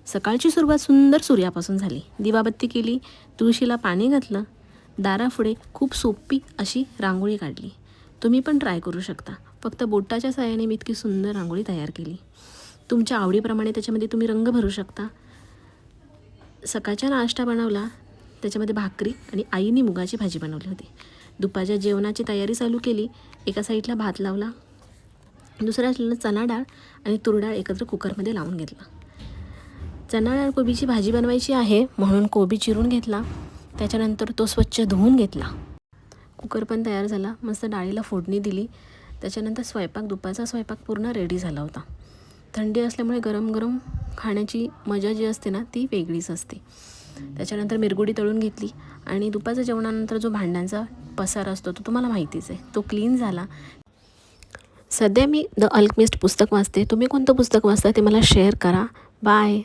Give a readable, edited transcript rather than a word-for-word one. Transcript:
सकाळची सुरुवात सुंदर सूर्यापासून झाली. दिवाबत्ती केली, तुळशीला पाणी घातलं, दारापुढे खूप सोपी अशी रांगोळी काढली. तुम्ही पण ट्राय करू शकता. फक्त बोटाच्या साहाय्याने मी इतकी सुंदर रांगोळी तयार केली. तुमच्या आवडीप्रमाणे त्याच्यामध्ये तुम्ही रंग भरू शकता. सकाळचा नाश्ता बनवला, त्याच्यामध्ये भाकरी आणि आईने मुगाची भाजी बनवली होती. दुपारच्या जेवणाची तयारी चालू केली. एका साईडला भात लावला, दुसऱ्या साईडला चणा डाळ आणि तूर डाळ एकत्र कुकरमध्ये लावून घेतला. चणा डाळ कोबीची भाजी बनवायची आहे म्हणून कोबी चिरून घेतला. त्याच्यानंतर तो स्वच्छ धुवून घेतला. कुकर पण तयार झाला. मस्त डाळीला फोडणी दिली. त्याच्यानंतर दुपारचा स्वयंपाक पूर्ण रेडी झाला होता. थंडी असल्यामुळे गरम गरम खाण्याची मजा जी असते ना ती वेगळीच असते. त्याच्यानंतर मिरगुडी तळून घेतली आणि दुपारच्या जेवणानंतर जो भांड्यांचा पसारा असतो तो तुम्हाला माहितीच आहे, तो क्लीन झाला. सध्या मी द अल्केमिस्ट पुस्तक वाचते. तुम्ही कोणतं पुस्तक वाचता ते मला शेअर करा. बाय.